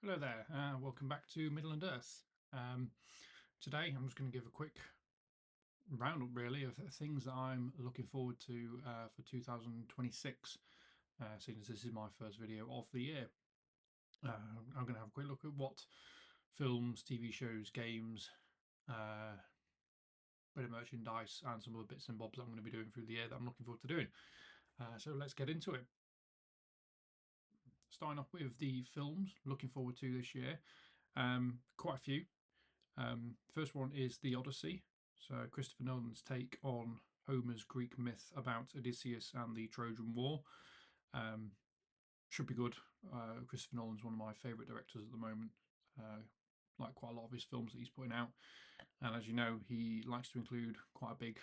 Hello there, welcome back to Middle and Earth. Um, Today I'm just going to give a quick roundup really of things that I'm looking forward to for 2026, seeing as this is my first video of the year. I'm going to have a quick look at what films, TV shows, games, uh, bit of merchandise and some other bits and bobs I'm going to be doing through the year that I'm looking forward to doing. So let's get into it. Starting off with the films looking forward to this year. Quite a few. First one is The Odyssey. So Christopher Nolan's take on Homer's Greek myth about Odysseus and the Trojan War. Um, should be good. Christopher Nolan's one of my favourite directors at the moment. Like quite a lot of his films that he's putting out. And as you know, he likes to include quite a big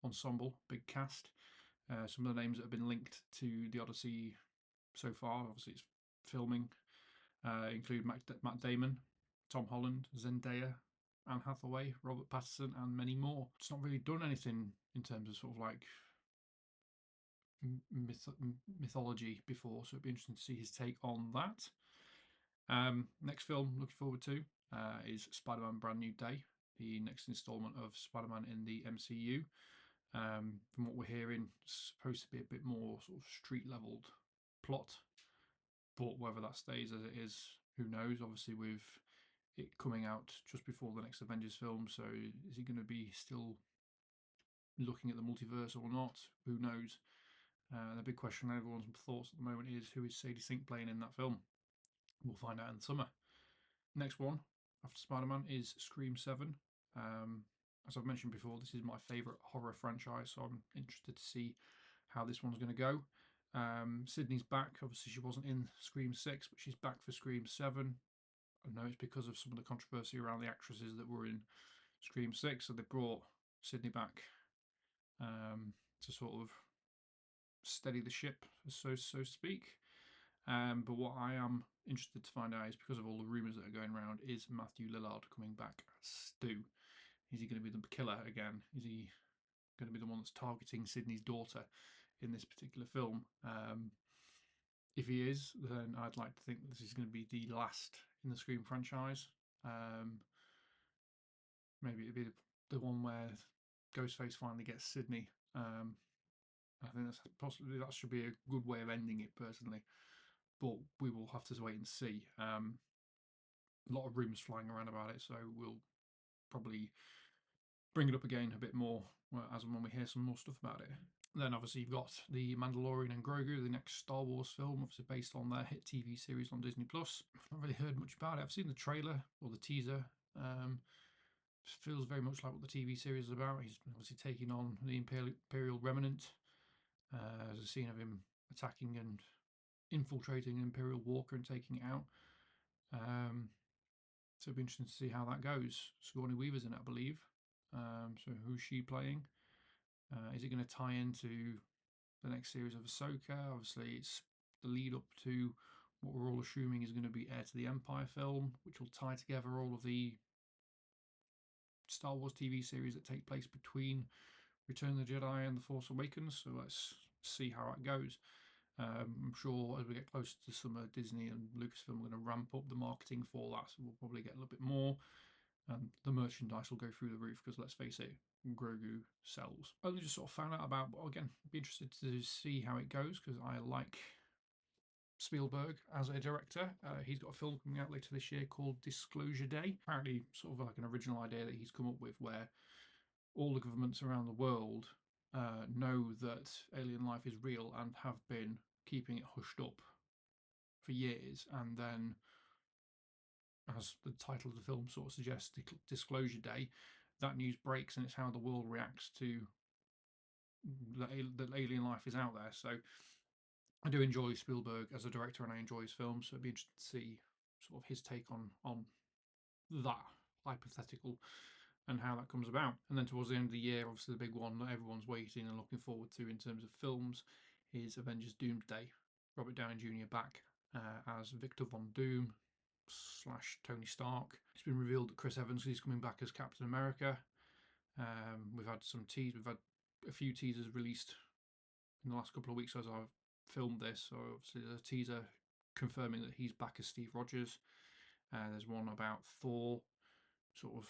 ensemble, big cast. Some of the names that have been linked to The Odyssey so far, obviously it's filming, include Matt Damon, Tom Holland, Zendaya, Anne Hathaway, Robert Pattinson, and many more. It's not really done anything in terms of sort of like mythology before, so it'd be interesting to see his take on that. Next film looking forward to is Spider-Man: Brand New Day, the next installment of Spider-Man in the MCU. From what we're hearing, it's supposed to be a bit more sort of street-leveled plot, but whether that stays as it is, who knows? Obviously, with it coming out just before the next Avengers film, so is he going to be still looking at the multiverse or not? Who knows? The big question on everyone's thoughts at the moment is who is Sadie Sink playing in that film? We'll find out in the summer. Next one after Spider-Man is Scream 7. As I've mentioned before, this is my favourite horror franchise, so I'm interested to see how this one's going to go. Sydney's back. Obviously, she wasn't in Scream 6, but she's back for Scream 7. I know it's because of some of the controversy around the actresses that were in Scream 6, so they brought Sydney back to sort of steady the ship, so to speak. But what I am interested to find out is, because of all the rumours that are going around, is Matthew Lillard coming back as Stu? Is he going to be the killer again? Is he going to be the one that's targeting Sydney's daughter in this particular film? If he is, then I'd like to think that this is going to be the last in the Scream franchise. Maybe it'd be the one where Ghostface finally gets Sydney. I think that's possibly that should be a good way of ending it, personally. But we will have to wait and see. A lot of rumours flying around about it, so we'll probably bring it up again a bit more as and when we hear some more stuff about it. Then obviously you've got The Mandalorian and Grogu, the next Star Wars film, obviously based on their hit TV series on Disney Plus. I've not really heard much about it. I've seen the trailer or the teaser. Feels very much like what the TV series is about. He's obviously taking on the Imperial Remnant. There's a scene of him attacking and infiltrating an Imperial walker and taking it out. So it'll be interesting to see how that goes. Sigourney Weaver's in it, I believe. So who's she playing? Is it going to tie into the next series of Ahsoka? Obviously, it's the lead up to what we're all assuming is going to be Heir to the Empire film, which will tie together all of the Star Wars TV series that take place between Return of the Jedi and The Force Awakens. So let's see how it goes. I'm sure as we get closer to summer, Disney and Lucasfilm are going to ramp up the marketing for that, so we'll probably get a little bit more, and the merchandise will go through the roof because let's face it, Grogu sells. I only just sort of found out about, but again, be interested to see how it goes because I like Spielberg as a director. He's got a film coming out later this year called Disclosure Day. Apparently, sort of like an original idea that he's come up with where all the governments around the world know that alien life is real and have been keeping it hushed up for years. And then, as the title of the film sort of suggests, Disclosure Day, that news breaks and it's how the world reacts to that alien life is out there. So I do enjoy Spielberg as a director and I enjoy his films. So it'd be interesting to see sort of his take on that hypothetical and how that comes about. And then towards the end of the year, obviously the big one that everyone's waiting and looking forward to in terms of films is Avengers Doomsday. Robert Downey Jr. back as Victor Von Doom / Tony Stark. It's been revealed that Chris Evans is coming back as Captain America. We've had we've had a few teasers released in the last couple of weeks as I've filmed this. So obviously there's a teaser confirming that he's back as Steve Rogers. There's one about Thor sort of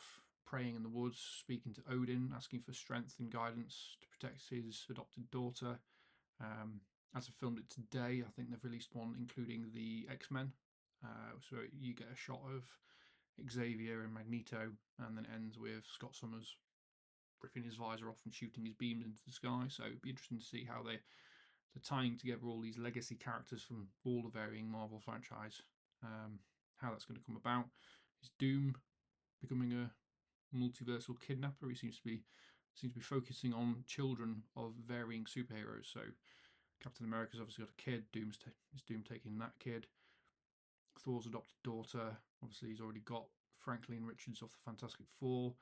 praying in the woods, speaking to Odin, asking for strength and guidance to protect his adopted daughter. Um, as I filmed it today, I think they've released one including the X-Men. So you get a shot of Xavier and Magneto, and then it ends with Scott Summers ripping his visor off and shooting his beams into the sky. So it'd be interesting to see how they're tying together all these legacy characters from all the varying Marvel franchise. How that's going to come about. Is Doom becoming a multiversal kidnapper? He seems to be focusing on children of varying superheroes. So Captain America's obviously got a kid. Is Doom taking that kid? Thor's adopted daughter. Obviously, he's already got Franklin Richards off the Fantastic Four.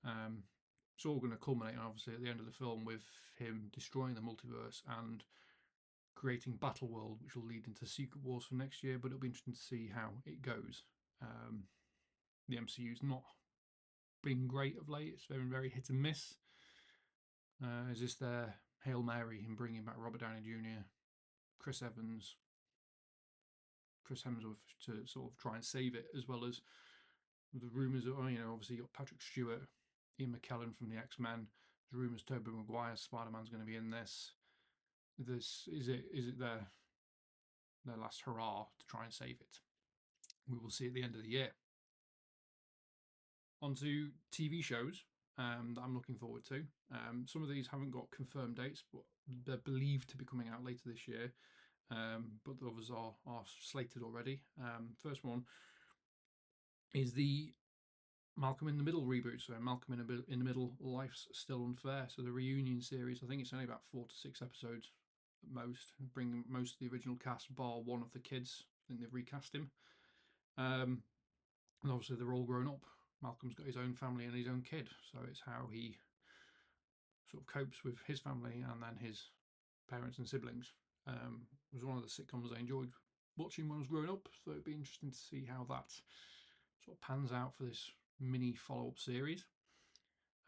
It's all going to culminate, obviously, at the end of the film with him destroying the multiverse and creating Battle World, which will lead into Secret Wars for next year. But it'll be interesting to see how it goes. The MCU's not been great of late. It's been very hit and miss. Is this their Hail Mary in bringing back Robert Downey Jr., Chris Evans, Chris Hemsworth to sort of try and save it, as well as the rumours of, obviously you got Patrick Stewart, Ian McKellen from the X-Men. There's rumours Tobey Maguire's Spider-Man's going to be in this. Is it their last hurrah to try and save it? We will see at the end of the year. On to TV shows that I'm looking forward to. Some of these haven't got confirmed dates, but they're believed to be coming out later this year. But the others are slated already. First one is the Malcolm in the Middle reboot. So Malcolm in the Middle, Life's Still Unfair. So the reunion series. I think it's only about 4 to 6 episodes at most. Bring most of the original cast, bar one of the kids. I think they've recast him. And obviously they're all grown up. Malcolm's got his own family and his own kid, so it's how he sort of copes with his family and then his parents and siblings. It was one of the sitcoms I enjoyed watching when I was growing up, so it'd be interesting to see how that sort of pans out for this mini follow-up series.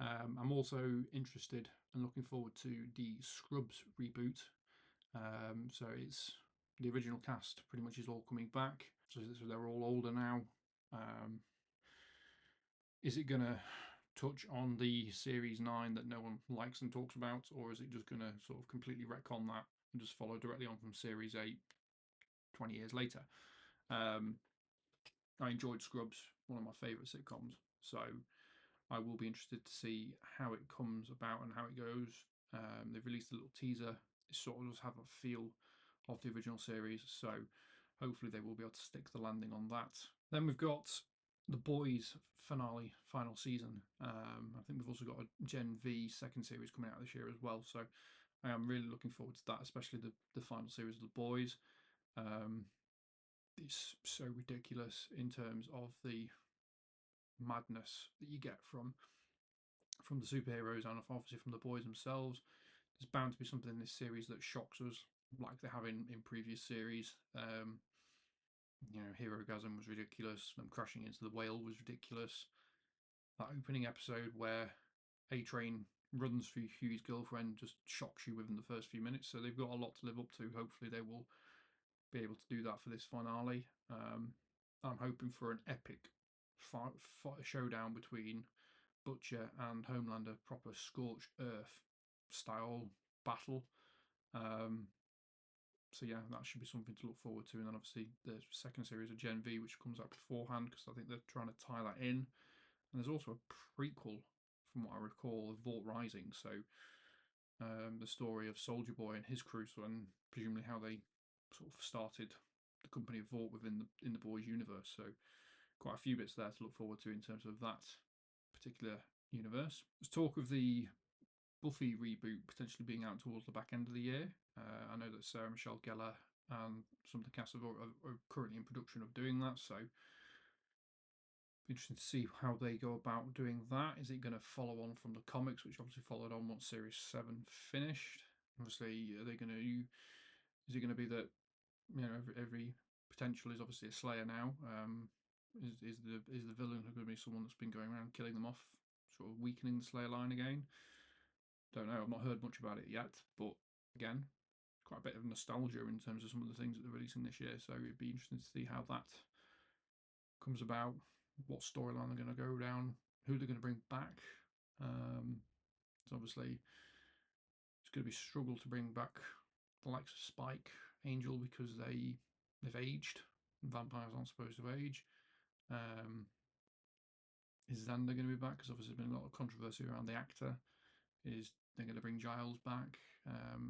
I'm also interested and looking forward to the Scrubs reboot. So it's the original cast pretty much is all coming back, so they're all older now. Is it going to touch on the Series 9 that no one likes and talks about, or is it just going to sort of completely retcon that and just follow directly on from Series 8 20 years later? I enjoyed Scrubs, one of my favourite sitcoms, so I will be interested to see how it comes about and how it goes. They've released a little teaser. It sort of does have a feel of the original series, so hopefully they will be able to stick the landing on that. Then we've got the Boys final season. I think we've also got a Gen V second series coming out this year as well, so I am really looking forward to that, especially the final series of the Boys. It's so ridiculous in terms of the madness that you get from the superheroes and obviously from the boys themselves. There's bound to be something in this series that shocks us, like they have in previous series. Herogasm was ridiculous. Them crashing into the whale was ridiculous. That opening episode where A-Train runs through Huey's girlfriend just shocks you within the first few minutes. So they've got a lot to live up to. Hopefully they will be able to do that for this finale. I'm hoping for an epic showdown between Butcher and Homelander, proper scorched earth style battle. So yeah, that should be something to look forward to. And then obviously the second series of Gen V, which comes out beforehand, because I think they're trying to tie that in. And there's also a prequel, from what I recall, of Vought Rising. So the story of Soldier Boy and his crew, and presumably how they sort of started the company of Vought within the Boys universe. So quite a few bits there to look forward to in terms of that particular universe. There's talk of the Buffy reboot potentially being out towards the back end of the year. I know that Sarah Michelle Gellar and some of the cast are currently in production of doing that, so interesting to see how they go about doing that. Is it going to follow on from the comics, which obviously followed on once Series 7 finished? Obviously, are they going to? Is it going to be that every potential is obviously a Slayer now? Is the villain going to be someone that's been going around killing them off, sort of weakening the Slayer line again? Don't know. I've not heard much about it yet, but again, quite a bit of nostalgia in terms of some of the things that they're releasing this year. So it'd be interesting to see how that comes about, what storyline they're going to go down, who they're going to bring back. So obviously, it's going to be a struggle to bring back the likes of Spike, Angel, because they've aged. Vampires aren't supposed to age. Is Xander going to be back? Because obviously there's been a lot of controversy around the actor. Is they're going to bring Giles back?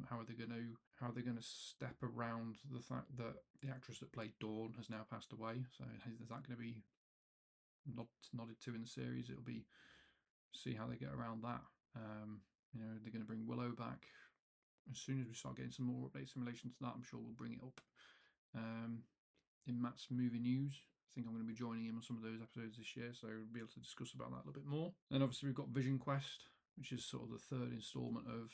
How are they going to step around the fact that the actress that played Dawn has now passed away? So is that going to be nodded to in the series? It'll be see how they get around that. They're going to bring Willow back. As soon as we start getting some more updates in relation to that, I'm sure we'll bring it up. In Matt's movie news, I think I'm going to be joining him on some of those episodes this year, so we'll be able to discuss about that a little bit more. Then obviously we've got Vision Quest, which is sort of the third instalment of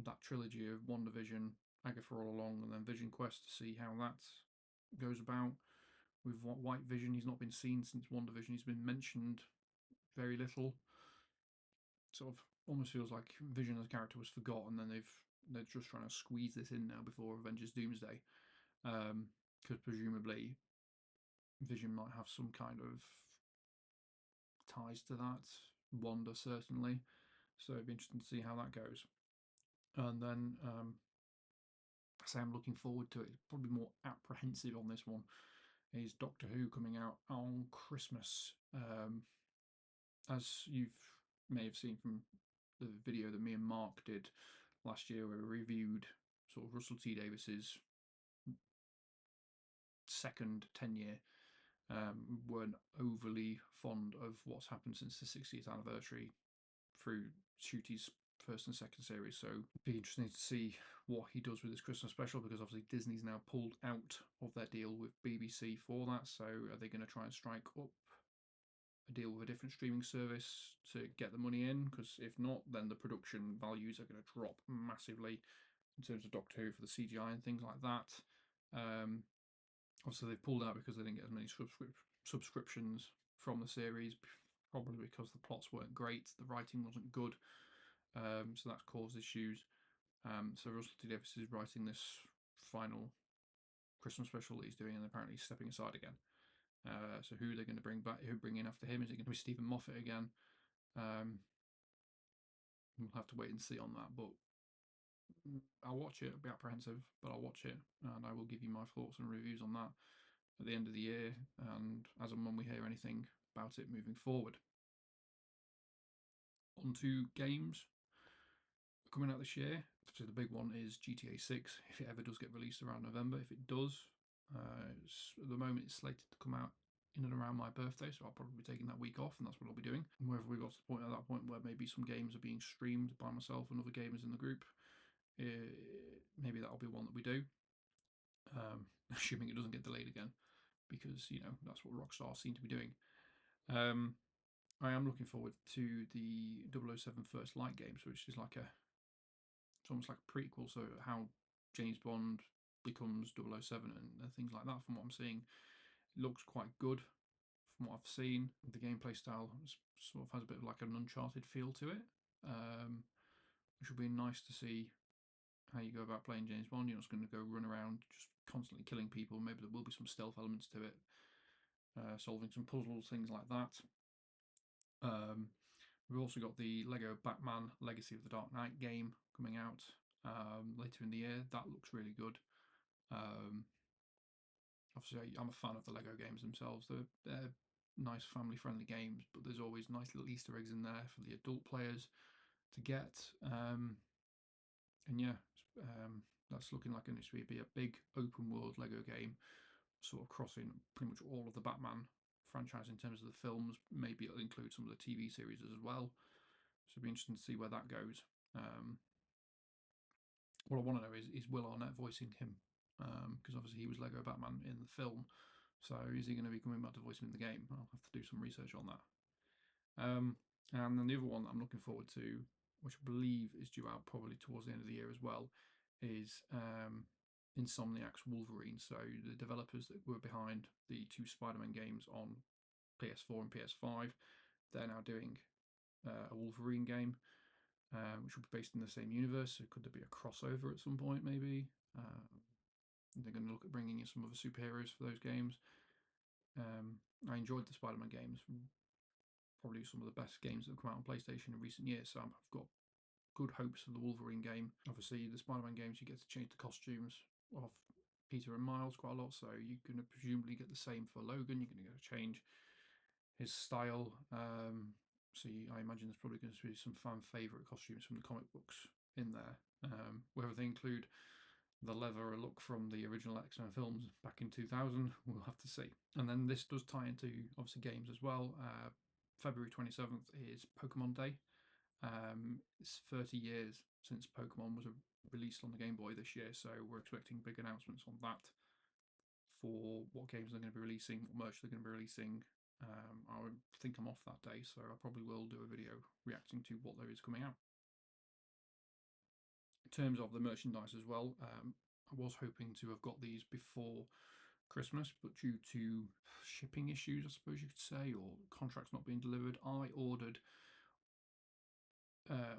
that trilogy of WandaVision, Agatha All Along, and then Vision Quest, to see how that goes about. With White Vision, he's not been seen since WandaVision. He's been mentioned very little. Sort of almost feels like Vision as a character was forgotten, and then they're just trying to squeeze this in now before Avengers Doomsday, because presumably Vision might have some kind of ties to that. Wanda certainly, so it'd be interesting to see how that goes. And then I say I'm looking forward to it. Probably more apprehensive on this one is Doctor Who coming out on Christmas. As you may have seen from the video that me and Mark did last year, where we reviewed sort of Russell T Davis's second tenure, weren't overly fond of what's happened since the 60th anniversary through Shooty's first and second series. So it'd be interesting to see what he does with his Christmas special, because obviously Disney's now pulled out of their deal with BBC for that. So are they going to try and strike up a deal with a different streaming service to get the money in? Because if not, then the production values are going to drop massively in terms of Doctor Who for the CGI and things like that. Obviously they've pulled out because they didn't get as many subscriptions from the series, probably because the plots weren't great, the writing wasn't good, so that's caused issues. So Russell T Davies is writing this final Christmas special that he's doing, and apparently he's stepping aside again. So who they're going to bring back, who bring in after him? Is it going to be Stephen Moffat again? We'll have to wait and see on that, but I'll watch it. I'll be apprehensive, but I'll watch it, and I will give you my thoughts and reviews on that at the end of the year, and as and when we hear anything about it moving forward. On to games coming out this year. So the big one is GTA 6, if it ever does get released around November. If it does, at the moment it's slated to come out in and around my birthday, so I'll probably be taking that week off, and that's what I'll be doing. And whether we got to the point at that point where maybe some games are being streamed by myself and other gamers in the group, maybe that'll be one that we do, assuming it doesn't get delayed again, because that's what Rockstar seem to be doing. I am looking forward to the 007 First Light games, which is it's almost like a prequel, so how James Bond becomes 007 and things like that. From what I'm seeing, it looks quite good. From what I've seen, the gameplay style sort of has a bit of like an Uncharted feel to it, which will be nice to see how you go about playing James Bond. You're not just going to go run around just constantly killing people. Maybe there will be some stealth elements to it, solving some puzzles, things like that. We've also got the Lego Batman Legacy of the Dark Knight game coming out later in the year. That looks really good. Obviously, I'm a fan of the Lego games themselves. They're nice family-friendly games, but there's always nice little Easter eggs in there for the adult players to get. And yeah, that's looking like it's going to be a big open-world Lego game, sort of crossing pretty much all of the Batman franchise in terms of the films. Maybe it'll include some of the TV series as well. So it'll be interesting to see where that goes. What I want to know is Will Arnett voicing him? Because obviously he was Lego Batman in the film. So is he going to be coming back to voice him in the game? I'll have to do some research on that. And then the other one that I'm looking forward to, which I believe is due out probably towards the end of the year as well, is Insomniac's Wolverine. So the developers that were behind the two Spider-Man games on PS4 and PS5, they're now doing a Wolverine game, which will be based in the same universe. So could there be a crossover at some point, maybe? They're going to look at bringing in some other superheroes for those games. I enjoyed the Spider-Man games, probably some of the best games that have come out on PlayStation in recent years. So I've got good hopes for the Wolverine game. Obviously, the Spider-Man games, you get to change the costumes of Peter and Miles quite a lot, so you're going to presumably get the same for Logan. You're going to get to change his style. I imagine there's probably going to be some fan favourite costumes from the comic books in there. Whether they include the leather look from the original X-Men films back in 2000, we'll have to see. And then this does tie into obviously games as well. February 27th is Pokemon Day. It's 30 years since Pokemon was released on the Game Boy this year, so we're expecting big announcements on that for what games they're going to be releasing, what merch they're going to be releasing. I think I'm off that day, so I probably will do a video reacting to what there is coming out. In terms of the merchandise as well, I was hoping to have got these before Christmas, but due to shipping issues, I suppose you could say, or contracts not being delivered, I ordered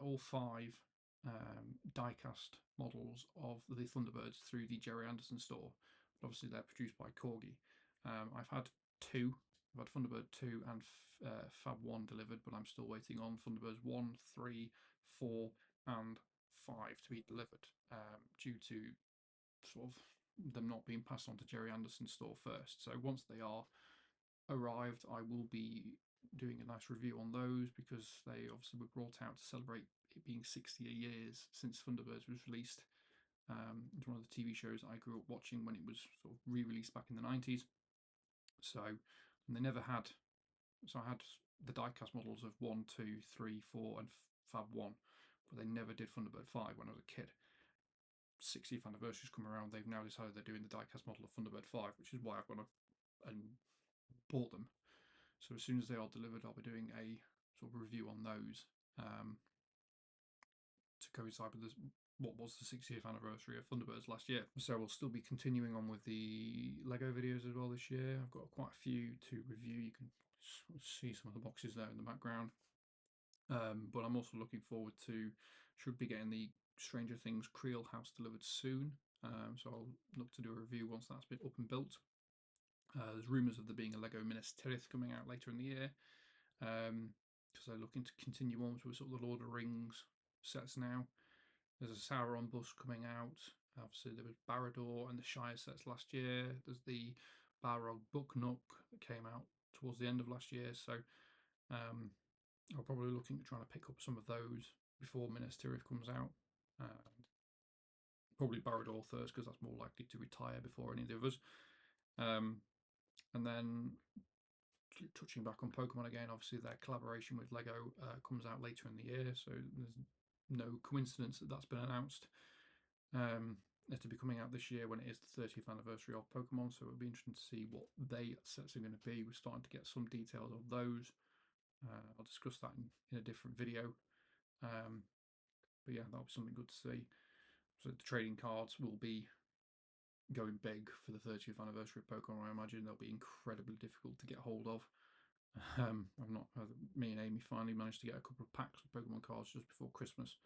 all 5 die-cast models of the Thunderbirds through the Jerry Anderson store. But obviously, they're produced by Corgi. I've had 2. I've had Thunderbird 2 and Fab 1 delivered, but I'm still waiting on Thunderbirds 1, 3, 4, and 5 to be delivered, due to sort of them not being passed on to Jerry Anderson's store first. So once they are arrived, I will be doing a nice review on those, because they obviously were brought out to celebrate it being 60 years since Thunderbirds was released. It's one of the TV shows I grew up watching when it was sort of re-released back in the 90s. So, and they never had. So I had the die-cast models of 1, 2, 3, 4, and Fab 1, but they never did Thunderbird 5 when I was a kid. 60th anniversary's come around. They've now decided they're doing the die-cast model of Thunderbird 5, which is why I've gone and bought them. So as soon as they are delivered, I'll be doing a sort of review on those, to coincide with what was the 60th anniversary of Thunderbirds last year. So we'll still be continuing on with the Lego videos as well this year. I've got quite a few to review. You can see some of the boxes there in the background. But I'm also looking forward to, should be getting the Stranger Things Creel house delivered soon. So I'll look to do a review once that's been up and built. There's rumours of there being a Lego Minas Tirith coming out later in the year, because they're looking to continue on with sort of the Lord of the Rings sets now. There's a Sauron bus coming out. Obviously, there was Barad-dûr and the Shire sets last year. There's the Balrog Book Nook that came out towards the end of last year. So I'm probably looking at trying to pick up some of those before Minas Tirith comes out. Probably Barad-dûr first, because that's more likely to retire before any of the others. And then touching back on Pokemon again, obviously their collaboration with Lego comes out later in the year, so there's no coincidence that that's been announced. To be coming out this year when it is the 30th anniversary of Pokemon, so it'll be interesting to see what they sets are going to be. We're starting to get some details of those. I'll discuss that in a different video. But yeah, that'll be something good to see. So the trading cards will be going big for the 30th anniversary of Pokemon. I imagine they'll be incredibly difficult to get hold of. Me and Amy finally managed to get a couple of packs of Pokemon cards just before Christmas.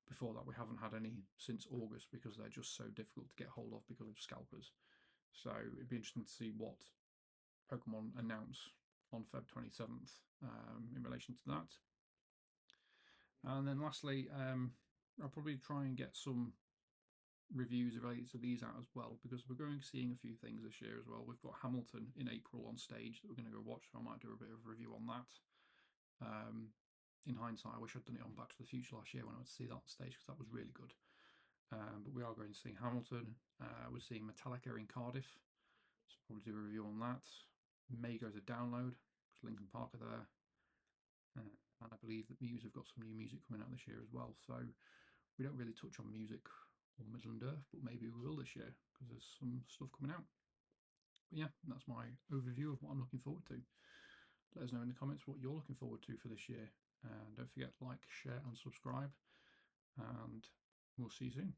Before that, we haven't had any since August, because they're just so difficult to get hold of because of scalpers. So it'd be interesting to see what Pokemon announce on Feb 27th in relation to that. And then lastly, I'll probably try and get some reviews related to these out as well, because we're going seeing a few things this year as well. We've got Hamilton in April on stage that we're going to go watch, so I might do a bit of a review on that. In hindsight, I wish I'd done it on Back to the Future last year when I went to see that on stage, because that was really good. But we are going to see Hamilton. We're seeing Metallica in Cardiff, so probably do a review on that. May go to download, because Linkin Park are there. And I believe that Muse have got some new music coming out this year as well. So we don't really touch on music or Midland Earth, but maybe we will this year, because there's some stuff coming out. But yeah, that's my overview of what I'm looking forward to. Let us know in the comments what you're looking forward to for this year. And don't forget to like, share, and subscribe. And we'll see you soon.